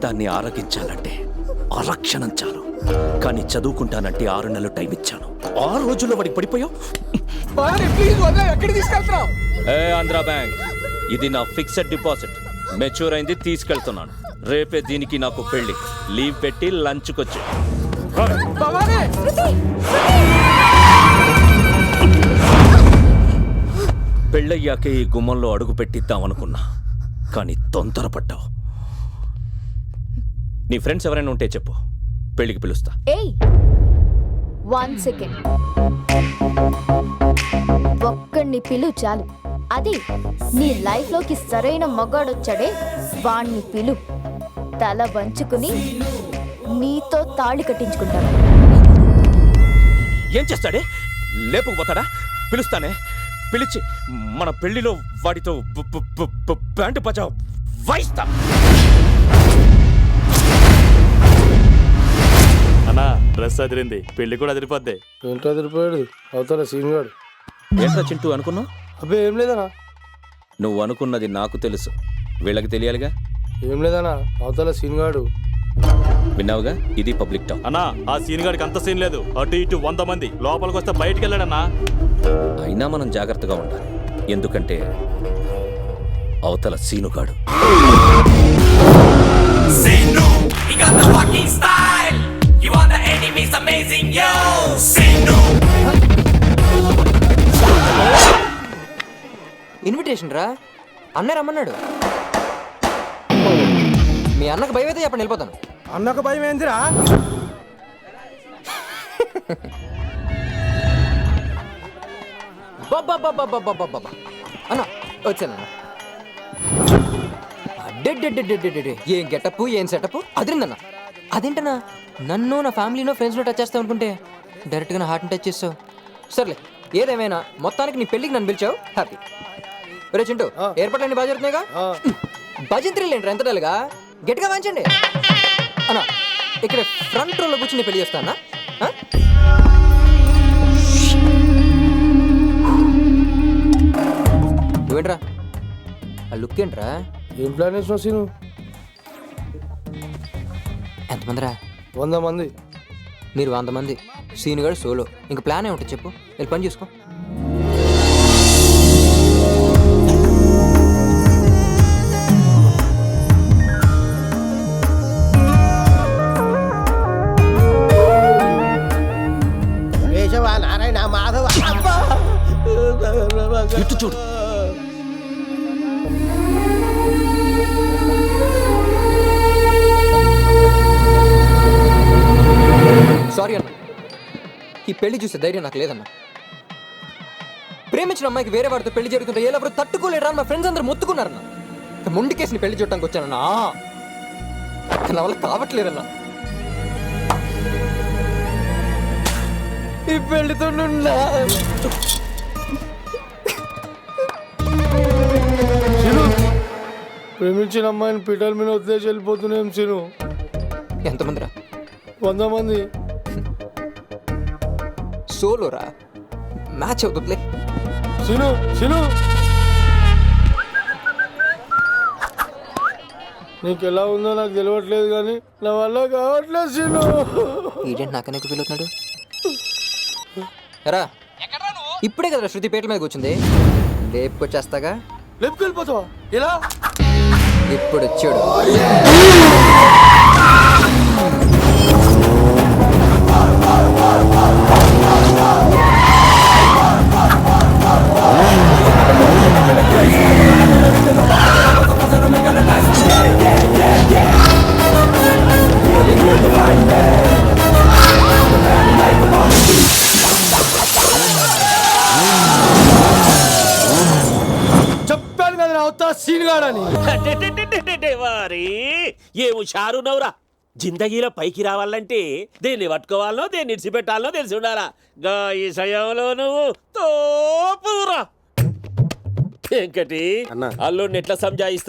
జీవితాన్ని ఆరగించాలంటే ఆరక్షణం చాలు, కానీ చదువుకుంటానంటే 6 నెలలు టైం ఇచ్చాను. 6 రోజుల్లో వాడికి పడిపోయావు. ఆంధ్రా బ్యాంక్, ఇది నా ఫిక్స్డ్ డిపాజిట్. మెచ్యూర్ అయింది, తీసుకెళ్తున్నాను. రేపే దీనికి నాకు పెళ్లి. లీవ్ పెట్టి లంచ్కొచ్చు. పెళ్ళయ్యాకే ఈ గుమ్మంలో అడుగు పెట్టిద్దామనుకున్నా, కానీ తొందరపడ్డావు. నీ ఫ్రెండ్స్ ఎవరైనా ఉంటే చెప్పు, పెళ్లికి పిలుస్తా. ఏయ్ 1 సెకండ్, ఒక్కడిని పిలు చాలు. అది నీ లైఫ్ లోకి సరైన మగాడొచ్చాడే, వాణ్ణి పిలు. తల వంచుకుని నీతో తాళి కట్టించుకుంటాను. ఏం చేస్తాడే? లేపుకుపోతాడా? పిలుస్తానే. పిలిచి మన పెళ్లిలో వాడితో బ్యాండ్ బజా వాయిస్తా. అన్నా, డ్రెస్ అదిరింది, పెళ్లి కూడా అదిరిపోద్ది. ఏంటో అదిరిపోయాడు అవుతారా సీన్ గాడు. ఏంట్రా చింటూ అనుకున్నావు? అబ్బే ఏం లేదనా. నువ్వు అనుకున్నది నాకు తెలుసు, వీళ్ళకి తెలియాలిగా. ఏం లేదనా, అవతల సీన్ గాడు. విన్నావుగా, ఇది పబ్లిక్ టాక్. అన్నా, ఆ సీన్ గాడికి అంత సీన్ లేదు. అటు ఇటు 100 మంది, లోపలికి వస్తే బయటికి వెళ్ళాడన్నా. అయినా మనం జాగ్రత్తగా ఉండాలి, ఎందుకంటే అవతల సీనుగాడు. ఇన్విటేషన్ రా, అన్న రమ్మన్నాడు. మీ అన్నకు భయం అయితే చెప్పండి, వెళ్ళిపోతాను. అన్నకు భయం ఏందిరా? అన్న వచ్చానన్న. ఏం గెటప్, ఏం సెటప్, అదిరిందన్న. అదేంటన్నా, నన్ను నా ఫ్యామిలీనో ఫ్రెండ్స్నో టచ్ చేస్తావు అనుకుంటే డైరెక్ట్గా నా హార్ట్ని టచ్ చేస్తావు. సర్లే, ఏదేమైనా మొత్తానికి నీ పెళ్ళికి నన్ను పిలిచావు, హ్యాపీ. రే చింటూ, ఏర్పాట్లన్నీ బాగా జరుగుతున్నాయిగా? భజంత్రీలు ఏంటి ఎంత డల్గా? గట్టిగా వాంచండి అన్న. ఇక్కడ ఫ్రంట్ రోలో కూర్చుని పెళ్లి చేస్తానా? నువ్వేంట్రా ఆ లుక్ ఏంట్రా? ఏం ప్లాన్ వేసినావు సీను? ఎంతమందిరా? 100 మంది. మీరు 100 మంది, సీన్ గారు సోలో. ఇంక ప్లాన్ ఏమిటి చెప్పు, వెళ్ళి పని చూసుకో. నారాయణ మాధవ ఇటు చూడు. సారీ అన్న, ఈ పెళ్లి చూసే ధైర్యం నాకు లేదన్న. ప్రేమించిన అమ్మాయికి వేరే వాడితో పెళ్లి జరుగుతుంటే ఎవరు తట్టుకోలేరా? మా ఫ్రెండ్స్ అందరూ మొత్తుకున్నారన్న. మొండి కేసుని పెళ్లి చూడటానికి వచ్చానన్నా, నా వల్ల కావట్లేదన్నా. ఈ పెళ్లితో ప్రేమించిన అమ్మాయిని పీటల మీద వదిలేసి వెళ్ళిపోతున్నాం సీను. ఎంతమందిరా? 100 మంది. సోలోరా, మ్యాచ్ అవుతుందిలే. సీను సీను, నీకు ఎలా ఉందో నాకు తెలియట్లేదు, కానీ నా వల్ల కావట్లేదు సీను. ఈడెంట్ నాకనే ఫీల్ అవుతున్నాడు. రా, ఇప్పుడే కదా శృతి పేట్ల మీద కూర్చుంది, లేపుకొచ్చేస్తాగా. లేపుకెళ్ళిపోతావా? ఇలా ఇప్పుడు వచ్చాడు. చెప్పాను కదా నా అవుతా సీన్ గాడని. వారి ఏ హుషారు నవ్వురా. జిందగీలో పైకి రావాలంటే దేన్ని పట్టుకోవాలనో దేన్ని ఇడిచిపెట్టాలనో తెలిసి ఉండాలా. గా ఈ సమయంలో నువ్వు తోపురా. వెంకటి, అల్లుడిని ఎట్లా సంజాయిస్తావు?